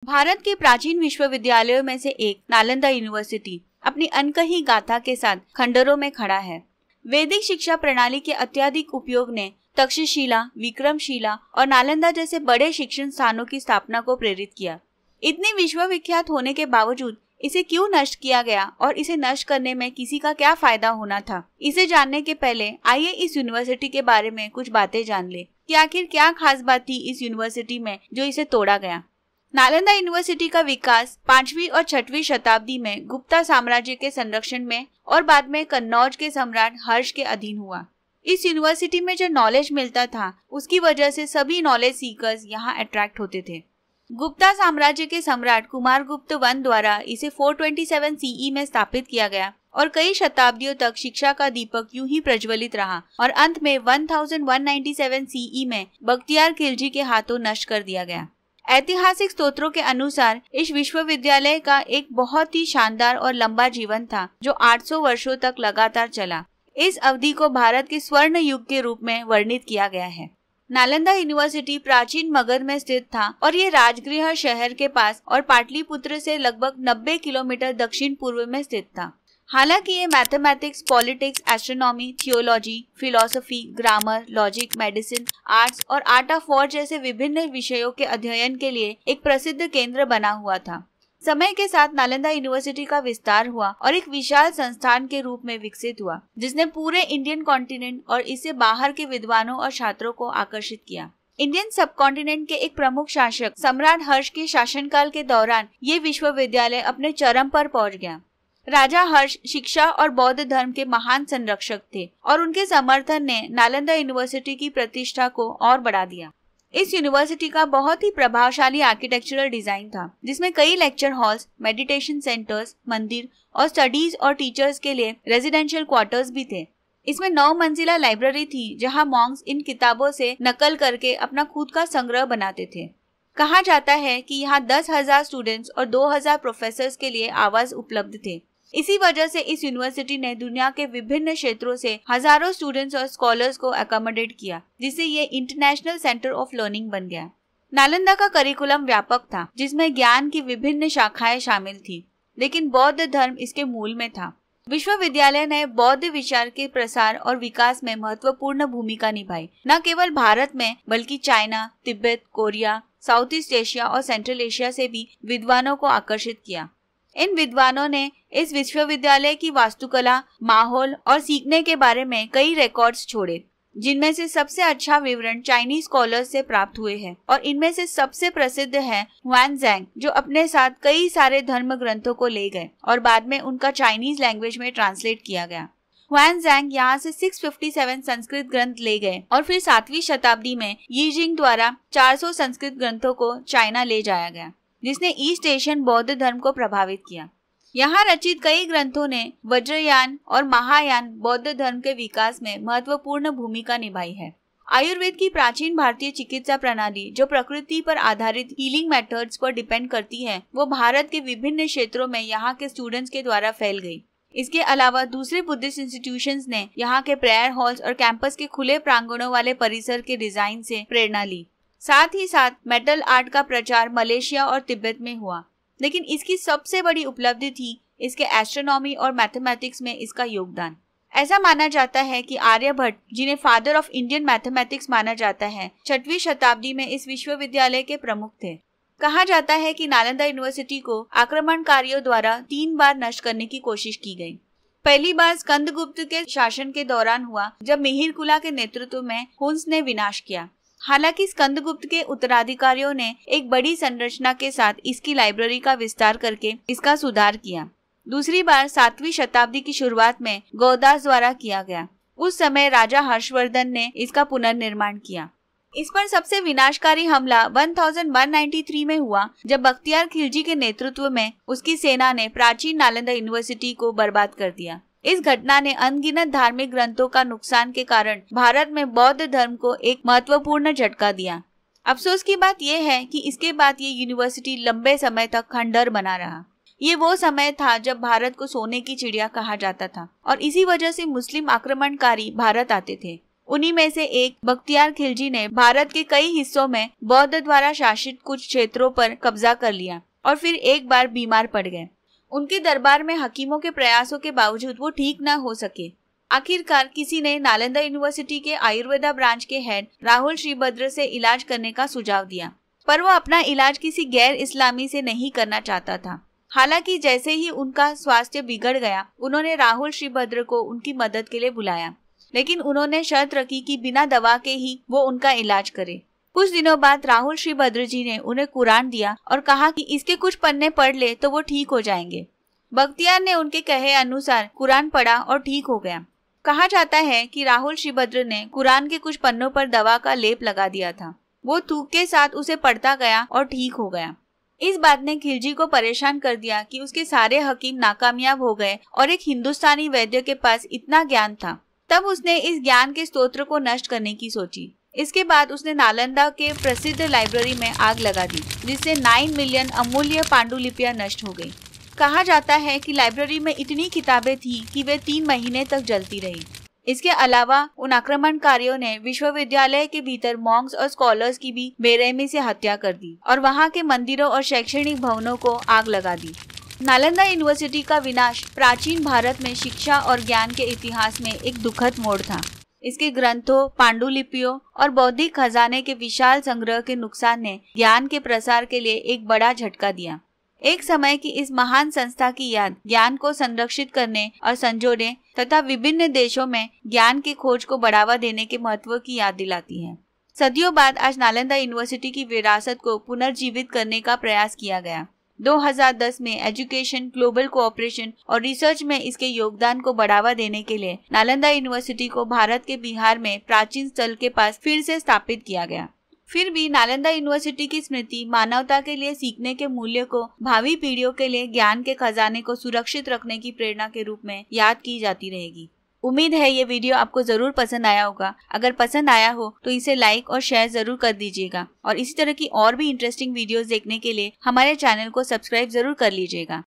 भारत के प्राचीन विश्वविद्यालयों में से एक नालंदा यूनिवर्सिटी अपनी अनकही गाथा के साथ खंडरों में खड़ा है। वैदिक शिक्षा प्रणाली के अत्यधिक उपयोग ने तक्षशिला, विक्रमशिला और नालंदा जैसे बड़े शिक्षण स्थानों की स्थापना को प्रेरित किया। इतनी विश्वविख्यात होने के बावजूद इसे क्यों नष्ट किया गया और इसे नष्ट करने में किसी का क्या फायदा होना था, इसे जानने के पहले आइए इस यूनिवर्सिटी के बारे में कुछ बातें जान ले कि आखिर क्या खास बात थी इस यूनिवर्सिटी में जो इसे तोड़ा गया। नालंदा यूनिवर्सिटी का विकास 5वीं और 6वीं शताब्दी में गुप्ता साम्राज्य के संरक्षण में और बाद में कन्नौज के सम्राट हर्ष के अधीन हुआ। इस यूनिवर्सिटी में जो नॉलेज मिलता था उसकी वजह से सभी नॉलेज सीकर्स यहाँ अट्रैक्ट होते थे। गुप्ता साम्राज्य के सम्राट कुमारगुप्त वन द्वारा इसे 427 सीई में स्थापित किया गया और कई शताब्दियों तक शिक्षा का दीपक यूं ही प्रज्वलित रहा और अंत में 1197 सीई में बख्तियार खिलजी के हाथों नष्ट कर दिया गया। ऐतिहासिक स्रोतों के अनुसार इस विश्वविद्यालय का एक बहुत ही शानदार और लंबा जीवन था जो 800 वर्षों तक लगातार चला। इस अवधि को भारत के स्वर्ण युग के रूप में वर्णित किया गया है। नालंदा यूनिवर्सिटी प्राचीन मगध में स्थित था और ये राजगृह शहर के पास और पाटलिपुत्र से लगभग 90 किलोमीटर दक्षिण पूर्व में स्थित था। हालांकि ये mathematics, politics, astronomy, theology, philosophy, grammar, logic, medicine, arts और आर्ट ऑफ वॉर जैसे विभिन्न विषयों के अध्ययन के लिए एक प्रसिद्ध केंद्र बना हुआ था। समय के साथ नालंदा यूनिवर्सिटी का विस्तार हुआ और एक विशाल संस्थान के रूप में विकसित हुआ जिसने पूरे इंडियन कॉन्टिनेंट और इससे बाहर के विद्वानों और छात्रों को आकर्षित किया। इंडियन सब कॉन्टिनेंट के एक प्रमुख शासक सम्राट हर्ष के शासनकाल के दौरान ये विश्वविद्यालय अपने चरम पर पहुंच गया। राजा हर्ष शिक्षा और बौद्ध धर्म के महान संरक्षक थे और उनके समर्थन ने नालंदा यूनिवर्सिटी की प्रतिष्ठा को और बढ़ा दिया। इस यूनिवर्सिटी का बहुत ही प्रभावशाली आर्किटेक्चरल डिजाइन था जिसमें कई लेक्चर हॉल्स, मेडिटेशन सेंटर्स, मंदिर और स्टडीज और टीचर्स के लिए रेजिडेंशियल क्वार्टर्स भी थे। इसमें 9 मंजिला लाइब्रेरी थी जहां मॉन्क्स इन किताबों से नकल करके अपना खुद का संग्रह बनाते थे। कहा जाता है कि यहाँ 10,000 स्टूडेंट्स और 2,000 प्रोफेसर्स के लिए आवास उपलब्ध थे। इसी वजह से इस यूनिवर्सिटी ने दुनिया के विभिन्न क्षेत्रों से हजारों स्टूडेंट्स और स्कॉलर्स को अकोमोडेट किया जिससे ये इंटरनेशनल सेंटर ऑफ लर्निंग बन गया। नालंदा का करिकुलम व्यापक था जिसमें ज्ञान की विभिन्न शाखाएं शामिल थी, लेकिन बौद्ध धर्म इसके मूल में था। विश्वविद्यालय ने बौद्ध विचार के प्रसार और विकास में महत्वपूर्ण भूमिका निभाई, न केवल भारत में बल्कि China, Tibet, Korea, south east Asia और सेंट्रल एशिया से भी विद्वानों को आकर्षित किया। इन विद्वानों ने इस विश्वविद्यालय की वास्तुकला, माहौल और सीखने के बारे में कई रिकॉर्ड्स छोड़े, जिनमें से सबसे अच्छा विवरण चाइनीज स्कॉलर्स से प्राप्त हुए हैं और इनमें से सबसे प्रसिद्ध है हुआनजैंग, जो अपने साथ कई सारे धर्म ग्रंथों को ले गए और बाद में उनका चाइनीज लैंग्वेज में ट्रांसलेट किया गया। हुआनजैंग यहाँ से 657 संस्कृत ग्रंथ ले गए और फिर 7वीं शताब्दी में यीजिंग द्वारा 400 संस्कृत ग्रंथों को चाइना ले जाया गया, जिसने ईस्ट एशियन बौद्ध धर्म को प्रभावित किया। यहाँ रचित कई ग्रंथों ने वज्रयान और महायान बौद्ध धर्म के विकास में महत्वपूर्ण भूमिका निभाई है। आयुर्वेद की प्राचीन भारतीय चिकित्सा प्रणाली जो प्रकृति पर आधारित हीलिंग मेथड्स पर डिपेंड करती है, वो भारत के विभिन्न क्षेत्रों में यहाँ के स्टूडेंट्स के द्वारा फैल गई। इसके अलावा दूसरे बुद्धिस्ट इंस्टीट्यूशंस ने यहाँ के प्रेयर हॉल्स और कैंपस के खुले प्रांगणों वाले परिसर के डिजाइन से प्रेरणा ली। साथ ही साथ मेटल आर्ट का प्रचार मलेशिया और तिब्बत में हुआ, लेकिन इसकी सबसे बड़ी उपलब्धि थी इसके एस्ट्रोनॉमी और मैथमेटिक्स में इसका योगदान। ऐसा माना जाता है कि आर्यभट्ट, जिन्हें फादर ऑफ इंडियन मैथमेटिक्स माना जाता है, 6वीं शताब्दी में इस विश्वविद्यालय के प्रमुख थे। कहा जाता है कि नालंदा यूनिवर्सिटी को आक्रमणकारियों द्वारा 3 बार नष्ट करने की कोशिश की गई। पहली बार स्कंदगुप्त के शासन के दौरान हुआ जब मिहिरकुला के नेतृत्व में हुन्स ने विनाश किया। हालांकि स्कंदगुप्त के उत्तराधिकारियों ने एक बड़ी संरचना के साथ इसकी लाइब्रेरी का विस्तार करके इसका सुधार किया। दूसरी बार 7वीं शताब्दी की शुरुआत में गौदास द्वारा किया गया। उस समय राजा हर्षवर्धन ने इसका पुनर्निर्माण किया। इस पर सबसे विनाशकारी हमला 1193 में हुआ जब बख्तियार खिलजी के नेतृत्व में उसकी सेना ने प्राचीन नालंदा यूनिवर्सिटी को बर्बाद कर दिया। इस घटना ने अनगिनत धार्मिक ग्रंथों का नुकसान के कारण भारत में बौद्ध धर्म को एक महत्वपूर्ण झटका दिया। अफसोस की बात यह है कि इसके बाद ये यूनिवर्सिटी लंबे समय तक खंडर बना रहा। ये वो समय था जब भारत को सोने की चिड़िया कहा जाता था और इसी वजह से मुस्लिम आक्रमणकारी भारत आते थे। उन्हीं में से एक बख्तियार खिलजी ने भारत के कई हिस्सों में बौद्ध द्वारा शासित कुछ क्षेत्रों पर कब्जा कर लिया और फिर एक बार बीमार पड़ गए। उनके दरबार में हकीमों के प्रयासों के बावजूद वो ठीक न हो सके। आखिरकार किसी ने नालंदा यूनिवर्सिटी के आयुर्वेदा ब्रांच के हेड राहुल श्रीभद्र से इलाज करने का सुझाव दिया, पर वो अपना इलाज किसी गैर इस्लामी से नहीं करना चाहता था। हालांकि जैसे ही उनका स्वास्थ्य बिगड़ गया, उन्होंने राहुल श्रीभद्र को उनकी मदद के लिए बुलाया, लेकिन उन्होंने शर्त रखी कि बिना दवा के ही वो उनका इलाज करे। कुछ दिनों बाद राहुल श्रीभद्र जी ने उन्हें कुरान दिया और कहा कि इसके कुछ पन्ने पढ़ ले तो वो ठीक हो जाएंगे। बख्तियार ने उनके कहे अनुसार कुरान पढ़ा और ठीक हो गया। कहा जाता है कि राहुल श्रीभद्र ने कुरान के कुछ पन्नों पर दवा का लेप लगा दिया था। वो थूक के साथ उसे पढ़ता गया और ठीक हो गया। इस बात ने खिलजी को परेशान कर दिया कि उसके सारे हकीम नाकामयाब हो गए और एक हिंदुस्तानी वैद्य के पास इतना ज्ञान था। तब उसने इस ज्ञान के स्तोत्र को नष्ट करने की सोची। इसके बाद उसने नालंदा के प्रसिद्ध लाइब्रेरी में आग लगा दी, जिससे 9 मिलियन अमूल्य पांडुलिपियां नष्ट हो गई। कहा जाता है कि लाइब्रेरी में इतनी किताबें थी कि वे 3 महीने तक जलती रही। इसके अलावा उन आक्रमणकारियों ने विश्वविद्यालय के भीतर मॉन्क्स और स्कॉलर्स की भी बेरहमी से हत्या कर दी और वहां के मंदिरों और शैक्षणिक भवनों को आग लगा दी। नालंदा यूनिवर्सिटी का विनाश प्राचीन भारत में शिक्षा और ज्ञान के इतिहास में एक दुखद मोड़ था। इसके ग्रंथों, पांडुलिपियों और बौद्धिक खजाने के विशाल संग्रह के नुकसान ने ज्ञान के प्रसार के लिए एक बड़ा झटका दिया। एक समय की इस महान संस्था की याद ज्ञान को संरक्षित करने और संजोने तथा विभिन्न देशों में ज्ञान की खोज को बढ़ावा देने के महत्व की याद दिलाती है। सदियों बाद आज नालंदा यूनिवर्सिटी की विरासत को पुनर्जीवित करने का प्रयास किया गया। 2010 में एजुकेशन, ग्लोबल कोऑपरेशन और रिसर्च में इसके योगदान को बढ़ावा देने के लिए नालंदा यूनिवर्सिटी को भारत के बिहार में प्राचीन स्थल के पास फिर से स्थापित किया गया। फिर भी नालंदा यूनिवर्सिटी की स्मृति मानवता के लिए सीखने के मूल्य को, भावी पीढ़ियों के लिए ज्ञान के खजाने को सुरक्षित रखने की प्रेरणा के रूप में याद की जाती रहेगी। उम्मीद है ये वीडियो आपको जरूर पसंद आया होगा। अगर पसंद आया हो तो इसे लाइक और शेयर जरूर कर दीजिएगा और इसी तरह की और भी इंटरेस्टिंग वीडियोस देखने के लिए हमारे चैनल को सब्सक्राइब जरूर कर लीजिएगा।